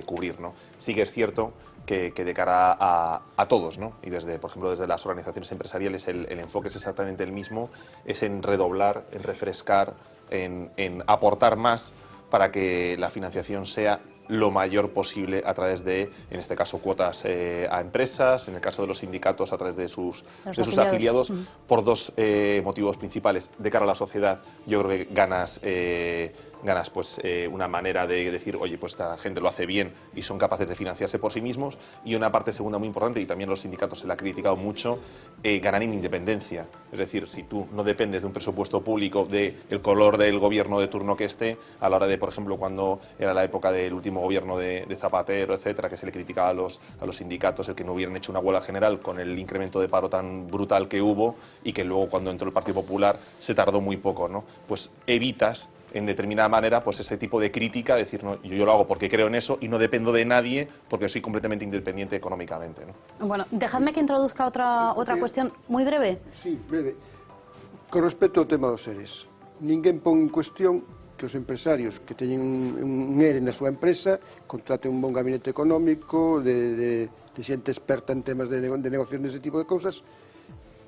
cubrir, ¿no? Sí que es cierto que de cara a todos, ¿no? Y por ejemplo desde las organizaciones empresariales el enfoque es exactamente el mismo, es en redoblar, en refrescar, en aportar más para que la financiación sea lo mayor posible a través de, en este caso, cuotas a empresas, en el caso de los sindicatos a través de sus afiliados, por dos motivos principales. De cara a la sociedad, yo creo que ganas una manera de decir, oye, pues esta gente lo hace bien y son capaces de financiarse por sí mismos, y una parte segunda muy importante, y también los sindicatos se la ha criticado mucho, ganan en independencia. Es decir, si tú no dependes de un presupuesto público, del color del gobierno de turno que esté, a la hora de, por ejemplo, cuando era la época del último gobierno de Zapatero, etcétera, que se le criticaba a los sindicatos el que no hubieran hecho una huelga general con el incremento de paro tan brutal que hubo, y que luego cuando entró el Partido Popular se tardó muy poco, ¿no? Pues evitas en determinada manera ese tipo de crítica, decir, no, yo lo hago porque creo en eso y no dependo de nadie porque soy completamente independiente económicamente, ¿no? Bueno, dejadme que introduzca otra cuestión muy breve. Sí, breve. Con respecto ao tema dos seres, ninguén pon en cuestión que os empresarios que teñen un ERE na súa empresa contraten un bon gabinete económico de xente experta en temas de negociación dese tipo de cousas,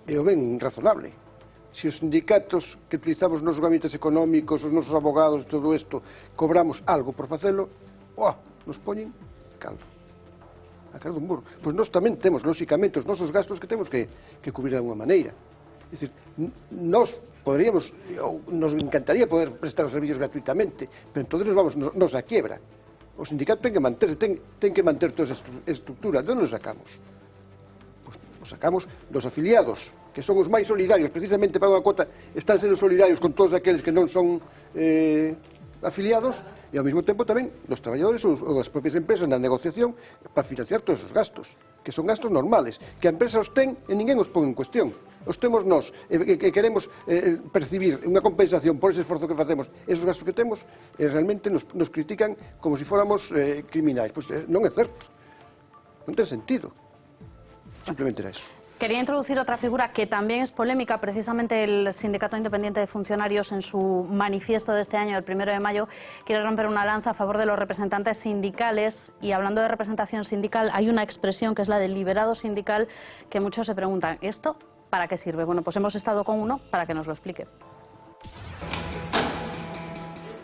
e o ben razonable. Se os sindicatos que utilizamos os nosos gabinetes económicos, os nosos abogados, todo isto, cobramos algo por facelo, nos poñen caldo, a cara dun burro. Pois nós tamén temos, lóxicamente, os nosos gastos que temos que cubrir de alguma maneira. É dicir, nós podríamos, nos encantaría poder prestar os servicios gratuitamente, pero entonces nos a quiebra. O sindicato ten que manterse, ten que manter toda esa estructura. De onde nos sacamos? Pois nos sacamos dos afiliados, que son os máis solidarios, precisamente para unha cuota, están sendo solidarios con todos aqueles que non son afiliados, e ao mesmo tempo tamén dos traballadores ou das propias empresas na negociación para financiar todos esos gastos, que son gastos normales, que a empresa os ten e ninguén os pon en cuestión. Os temos nós, que queremos percibir unha compensación por ese esforzo que facemos, esos gastos que temos, e realmente nos critican como se fóramos criminais. Pois non é certo, non ten sentido. Simplemente era eso. Quería introducir otra figura que también es polémica. Precisamente el Sindicato Independiente de Funcionarios, en su manifiesto de este año, el 1 de mayo, quiere romper una lanza a favor de los representantes sindicales. Y hablando de representación sindical, hay una expresión que es la del liberado sindical, que muchos se preguntan, ¿esto para qué sirve? Bueno, pues hemos estado con uno para que nos lo explique.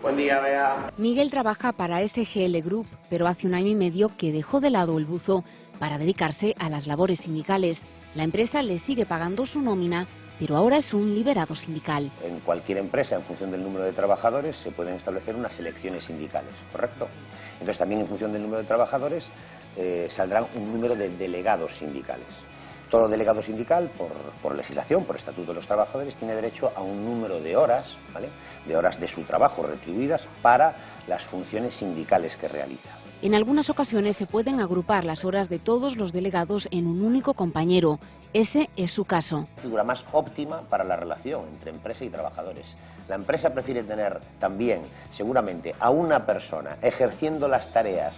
Buen día, Bea. Miguel trabaja para SGL Group, pero hace 1 año y medio que dejó de lado el buzo para dedicarse a las labores sindicales. La empresa le sigue pagando su nómina, pero ahora es un liberado sindical. En cualquier empresa, en función del número de trabajadores, se pueden establecer unas elecciones sindicales, ¿correcto? Entonces también en función del número de trabajadores saldrán un número de delegados sindicales. Todo delegado sindical, por legislación, por estatuto de los trabajadores, tiene derecho a un número de horas, ¿vale?, de horas de su trabajo retribuidas para las funciones sindicales que realiza. En algunas ocasiones se pueden agrupar las horas de todos los delegados en un único compañero. Ese es su caso. La figura más óptima para la relación entre empresa y trabajadores. La empresa prefiere tener también, seguramente, a una persona ejerciendo las tareas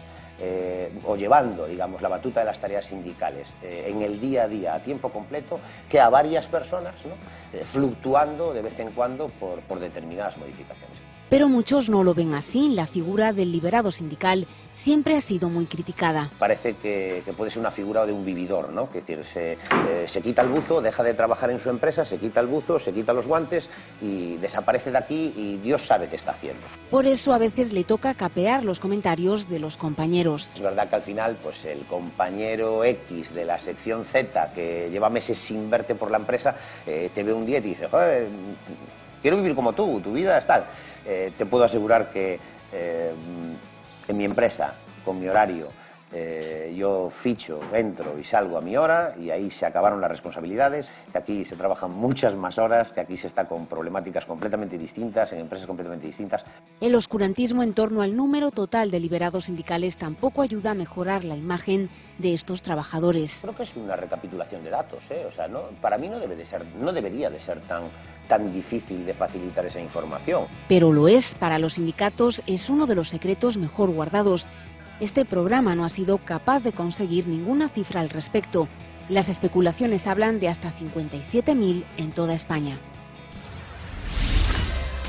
o llevando, digamos, la batuta de las tareas sindicales en el día a día a tiempo completo, que a varias personas, ¿no?, fluctuando de vez en cuando por determinadas modificaciones. Pero muchos no lo ven así. La figura del liberado sindical siempre ha sido muy criticada. Parece que puede ser una figura de un vividor, ¿no? Que es decir, se quita el buzo, deja de trabajar en su empresa, se quita el buzo, se quita los guantes y desaparece de aquí y Dios sabe qué está haciendo. Por eso a veces le toca capear los comentarios de los compañeros. Es verdad que al final, pues el compañero X de la sección Z, que lleva meses sin verte por la empresa, te ve un día y te dice, joder, quiero vivir como tú, tu vida es tal. Te puedo asegurar que en mi empresa, con mi horario, yo ficho, entro y salgo a mi hora y ahí se acabaron las responsabilidades, que aquí se trabajan muchas más horas, que aquí se está con problemáticas completamente distintas, en empresas completamente distintas. El oscurantismo en torno al número total de liberados sindicales tampoco ayuda a mejorar la imagen de estos trabajadores. Creo que es una recapitulación de datos, o sea, para mí no debería de ser tan difícil de facilitar esa información. Pero lo es, para los sindicatos es uno de los secretos mejor guardados. Este programa no ha sido capaz de conseguir ninguna cifra al respecto. Las especulaciones hablan de hasta 57.000 en toda España.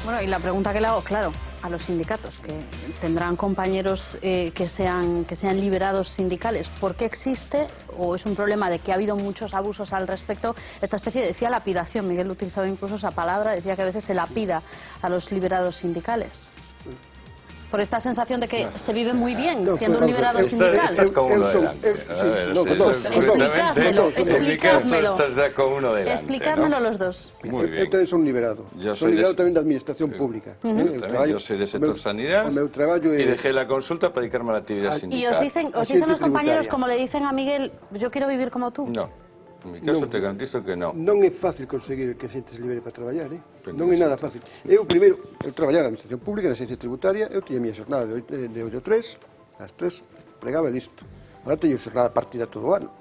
Bueno, y la pregunta que le hago, claro, a los sindicatos, que tendrán compañeros que sean liberados sindicales, ¿por qué existe, o es un problema de que ha habido muchos abusos al respecto, esta especie de, decía, lapidación? Miguel utilizaba incluso esa palabra, decía que a veces se lapida a los liberados sindicales. Por esta sensación de que se vive muy bien siendo un liberado sindical. Estás con uno delante. Explicádmelo. Estás ya con uno delante. Explicádmelo los dos. Muy bien. Eu tamén son liberado. Son liberado tamén da administración pública. Yo soy de sector sanidad y dejé la consulta para dedicarme a la actividad sindical. Y os dicen los compañeros, como le dicen a Miguel, yo quiero vivir como tú. No. En mi caso te garantizo que non. Non é fácil conseguir que a xente se libere para traballar, non é nada fácil. Eu traballaba na administración pública, na agencia tributaria, eu tiña a miña xornada de 8 a 3, ás 3 pregaba e listo. Agora teño xornada partida todo o ano,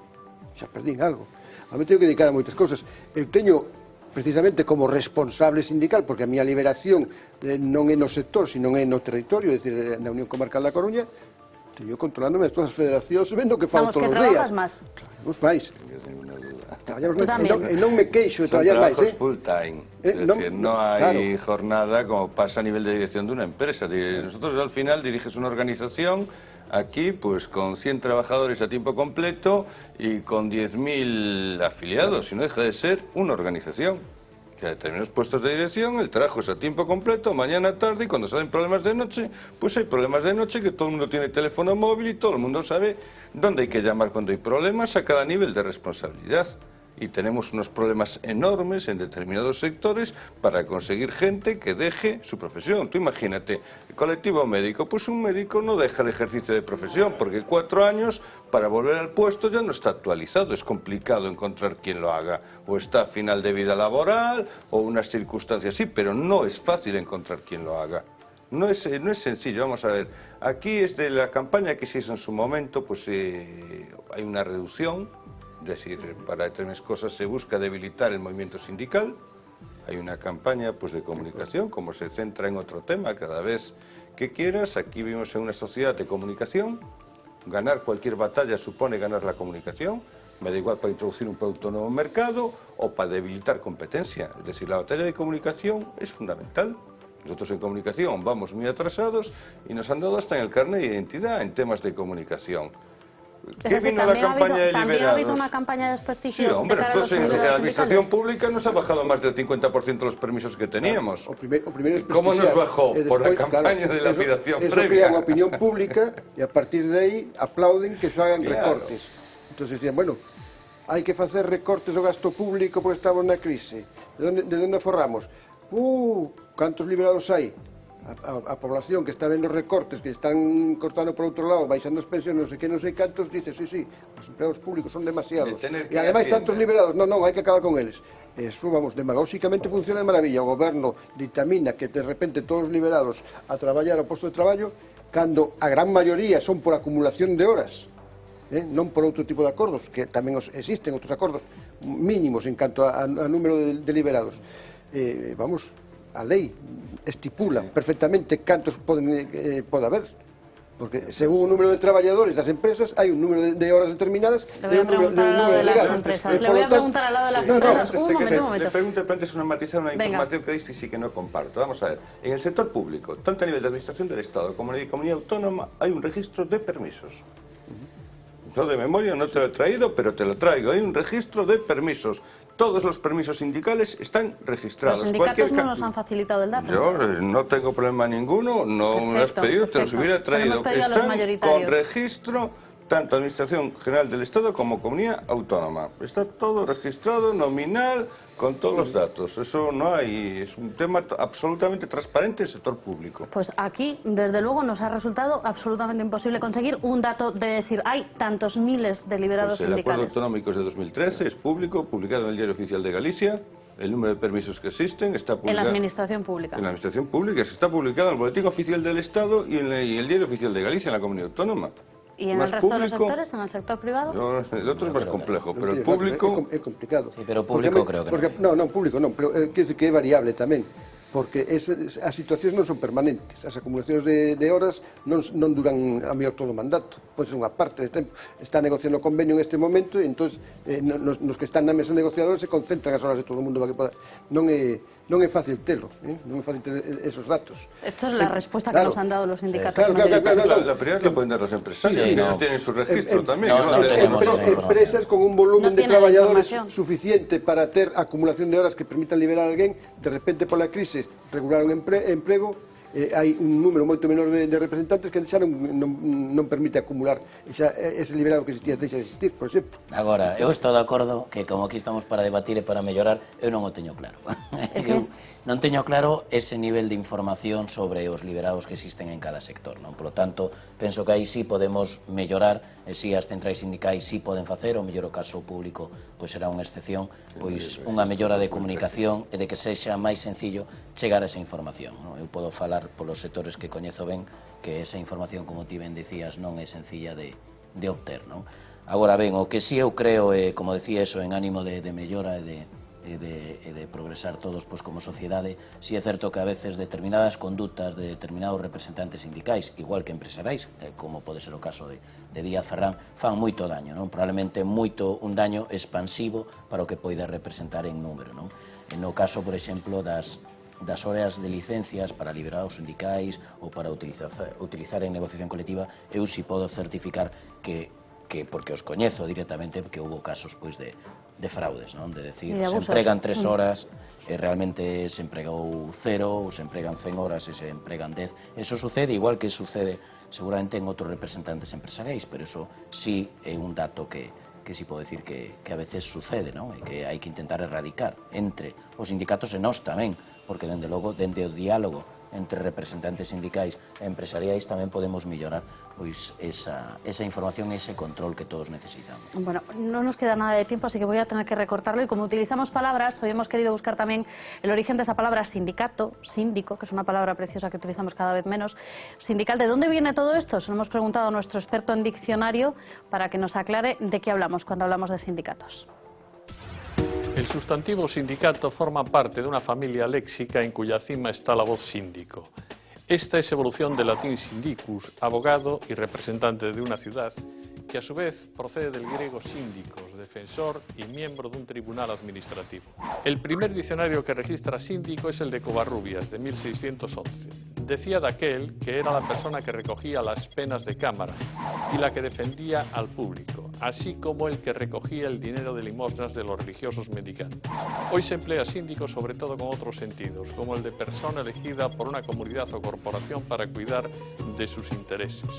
xa perdín algo. Agora me teño que dedicar a moitas cousas. Eu teño, precisamente como responsable sindical, porque a miña liberación non é no sector, sino é no territorio, é dicir, na Unión Comarcal da Coruña, teño controlándome todas as federacións, vendo que fago todos os días. Vamos, que trabajas máis. Vos máis. E non me queixo de traballar máis, Son trabajos full time. Es decir, no hay jornada como pasa a nivel de dirección de una empresa. Nosotros al final diriges una organización aquí pues con 100 trabajadores a tiempo completo y con 10.000 afiliados, y no deja de ser una organización. Que a determinados puestos de dirección el trabajo es a tiempo completo, mañana, tarde, y cuando salen problemas de noche, pues hay problemas de noche, que todo el mundo tiene teléfono móvil y todo el mundo sabe dónde hay que llamar cuando hay problemas a cada nivel de responsabilidad. Y tenemos unos problemas enormes en determinados sectores para conseguir gente que deje su profesión. Tú imagínate, el colectivo médico, pues un médico no deja el ejercicio de profesión porque 4 años para volver al puesto ya no está actualizado. Es complicado encontrar quien lo haga, o está a final de vida laboral o unas circunstancias así, pero no es fácil encontrar quien lo haga. No es sencillo. Vamos a ver, aquí desde la campaña que se hizo en su momento, pues hay una reducción. Es decir, para determinadas cosas se busca debilitar el movimiento sindical. Hay una campaña pues de comunicación, como se centra en otro tema cada vez que quieras. Aquí vivimos en una sociedad de comunicación. Ganar cualquier batalla supone ganar la comunicación. Me da igual para introducir un producto nuevo en el mercado o para debilitar competencia. Es decir, la batalla de comunicación es fundamental. Nosotros en comunicación vamos muy atrasados y nos han dado hasta en el carnet de identidad en temas de comunicación. ¿Qué vino la campaña de liberados? ¿También ha habido una campaña de desprestigio? Sí, hombre, pues en la administración pública nos ha bajado más del 50% los permisos que teníamos. ¿Cómo nos bajó? Por la campaña de lapidación previa. Eso crea una opinión pública y a partir de ahí aplauden que se hagan recortes. Entonces decían, bueno, hai que facer recortes do gasto público porque estamos na crise. De onde aforramos? Cantos liberados hai? A población que está vendo recortes, que están cortando por outro lado, baixando as pensións, non sei que, non sei cantos, dice, sí, os empleados públicos son demasiados. E ademais tantos liberados, non, hai que acabar con eles. Eso, vamos, demagóxicamente funciona de maravilla. O goberno ditamina que de repente todos os liberados a traballar ao posto de traballo, cando a gran maioría son por acumulación de horas, non por outro tipo de acordos, que tamén existen outros acordos mínimos en canto a número de liberados. Vamos, a lei estipula perfectamente cantos pode haber. Porque según o número de traballadores das empresas hai un número de horas determinadas Le voy a preguntar al lado de las empresas. Le voy a preguntar al lado de las empresas. Un momento. Le pregunto, pero antes una matizada, una información que dice sí que no comparto. Vamos a ver, en el sector público, tanto a nivel de administración del Estado como de comunidad autónoma, hay un registro de permisos. Yo de memoria no te lo he traído, pero te lo traigo. Hay un registro de permisos. Todos los permisos sindicales están registrados. Los sindicatos no nos han facilitado el dato. Yo no tengo problema ninguno, no me lo has pedido, te los hubiera traído. Están con registro, tanto Administración General del Estado como Comunidad Autónoma. Está todo registrado, nominal, con todos los datos. Eso no hay, es un tema absolutamente transparente en el sector público. Pues aquí, desde luego, nos ha resultado absolutamente imposible conseguir un dato de decir, hay tantos miles de liberados Pues el sindicales. acuerdo autonómico es de 2013, es público, publicado en el Diario Oficial de Galicia. El número de permisos que existen está publicado... En la Administración Pública. En la Administración Pública, está publicado en el Boletín Oficial del Estado y en el Diario Oficial de Galicia, en la Comunidad Autónoma. ¿Y en el resto de los sectores, en el sector privado? El otro es más complejo, pero el público... É complicado. Sí, pero público creo que non. Non, público non, pero quer dizer que é variable tamén. Porque as situacións non son permanentes. As acumulacións de horas non duran a mellor todo o mandato. Pode ser unha parte de tempo. Está negociando o convenio en este momento e entón nos que están na mesa negociadora se concentran as horas de todo o mundo para que poda. Non é fácil telo, non é fácil ter esos datos. Esto es la respuesta que nos han dado los sindicatos. Claro. La prioridad la pueden dar los empresarios, que no tienen su registro también. Empresas con un volumen de traballadores suficiente para ter acumulación de horas que permitan liberar a alguén, de repente pola crise regular un emprego, hai un número moito menor de representantes que xa non permite acumular ese liberado que existía, deixa de existir, por exemplo. Agora, eu estou de acordo que como aquí estamos para debatir e para mellorar, eu non o teño claro. Eu non teño claro ese nivel de información sobre os liberados que existen en cada sector, non? Por lo tanto, penso que aí sí podemos mellorar, e si as centrais sindicais sí poden facer, o mellor o caso público pois será unha excepción, pois unha mellora de comunicación e de que sexa máis sencillo chegar a esa información, non? Eu podo falar polos sectores que coñezo ben que esa información, como ti ben decías, non é sencilla de obter, non? Agora ben, o que si eu creo, como decía eso, en ánimo de mellora e de progresar todos pois, como sociedade, si é certo que a veces determinadas condutas de determinados representantes sindicais, igual que empresarais, como pode ser o caso de Díaz Ferrán, fan moito daño, non? Probablemente un daño expansivo para o que poida representar en número, non? No caso, por exemplo, das horas de licencias para liberados sindicais ou para utilizar en negociación colectiva, eu si podo certificar que porque os coñezo directamente, que houve casos pois de fraudes, non? De decir, se empregan 3 horas e realmente se empregou 0, ou se empregan 100 horas e se empregan 10. Eso sucede igual que sucede seguramente en outros representantes empresariais, pero eso sí é un dato que si podo decir que a veces sucede, non? E que hai que intentar erradicar entre os sindicatos e nós tamén, porque dende logo, dende o diálogo entre representantes sindicais e empresariais tamén podemos mellorar pois esa información e ese control que todos necesitamos. Bueno, no nos queda nada de tiempo, así que voy a tener que recortarlo, y como utilizamos palabras, hoy hemos querido buscar también el origen de esa palabra sindicato, síndico, que es una palabra preciosa que utilizamos cada vez menos. Sindical, ¿de dónde viene todo esto? Se lo hemos preguntado a nuestro experto en diccionario para que nos aclare de qué hablamos cuando hablamos de sindicatos. El sustantivo sindicato forma parte de una familia léxica en cuya cima está la voz síndico. Esta es evolución del latín syndicus, abogado y representante de una ciudad, que a su vez procede del griego síndicos, defensor y miembro de un tribunal administrativo. El primer diccionario que registra síndico es el de Covarrubias, de 1611. Decía de aquel que era la persona que recogía las penas de cámara y la que defendía al público, así como el que recogía el dinero de limosnas de los religiosos mendicantes. Hoy se emplea síndico sobre todo con otros sentidos, como el de persona elegida por una comunidad o corporación para cuidar de sus intereses.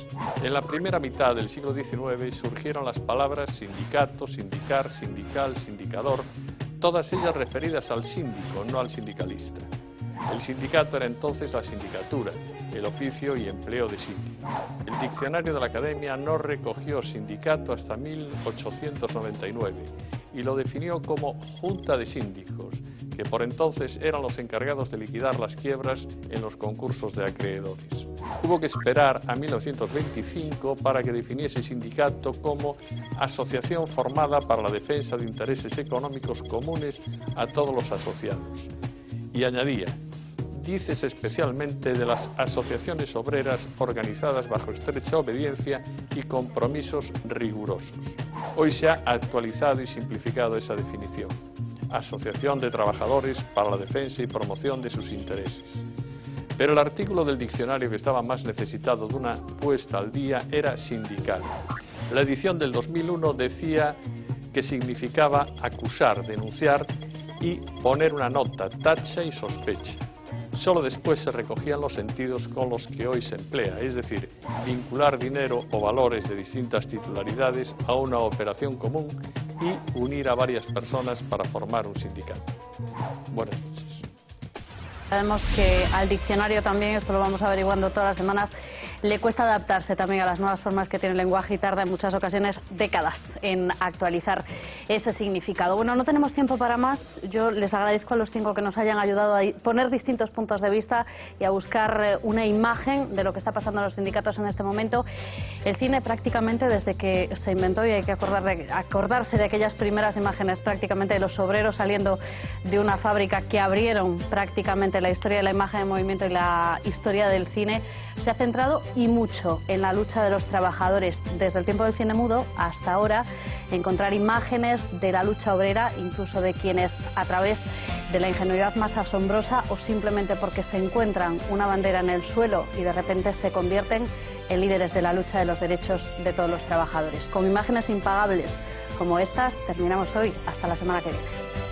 En la primera mitad del siglo XIX surgieron las palabras sindicato, sindicar, sindical, sindicador, todas ellas referidas al síndico, no al sindicalista. El sindicato era entonces la sindicatura, el oficio y empleo de síndico. El diccionario de la Academia no recogió sindicato hasta 1899 y lo definió como junta de síndicos, que por entonces eran los encargados de liquidar las quiebras en los concursos de acreedores. Hubo que esperar a 1925 para que definiese sindicato como asociación formada para la defensa de intereses económicos comunes a todos los asociados. Y añadía, dícese especialmente de las asociaciones obreras organizadas bajo estrecha obediencia y compromisos rigurosos. Hoy se ha actualizado y simplificado esa definición. Asociación de trabajadores para la defensa y promoción de sus intereses. Pero el artículo del diccionario que estaba más necesitado de una puesta al día era sindical. La edición del 2001 decía que significaba acusar, denunciar y poner una nota, tacha y sospecha. Solo después se recogían los sentidos con los que hoy se emplea, es decir, vincular dinero o valores de distintas titularidades a una operación común y unir a varias personas para formar un sindicato. Buenas noches. Sabemos que al diccionario también, esto lo vamos averiguando todas las semanas, le cuesta adaptarse también a las nuevas formas que tiene el lenguaje y tarda en muchas ocasiones décadas en actualizar ese significado. Bueno, no tenemos tiempo para más. Yo les agradezco a los 5 que nos hayan ayudado a poner distintos puntos de vista y a buscar una imagen de lo que está pasando en los sindicatos en este momento. El cine prácticamente desde que se inventó, y hay que acordarse de aquellas primeras imágenes prácticamente de los obreros saliendo de una fábrica que abrieron prácticamente la historia de la imagen en movimiento y la historia del cine, se ha centrado y mucho en la lucha de los trabajadores, desde el tiempo del cine mudo hasta ahora, encontrar imágenes de la lucha obrera, incluso de quienes a través de la ingenuidad más asombrosa o simplemente porque se encuentran una bandera en el suelo y de repente se convierten en líderes de la lucha de los derechos de todos los trabajadores. Con imágenes impagables como estas terminamos hoy. Hasta la semana que viene.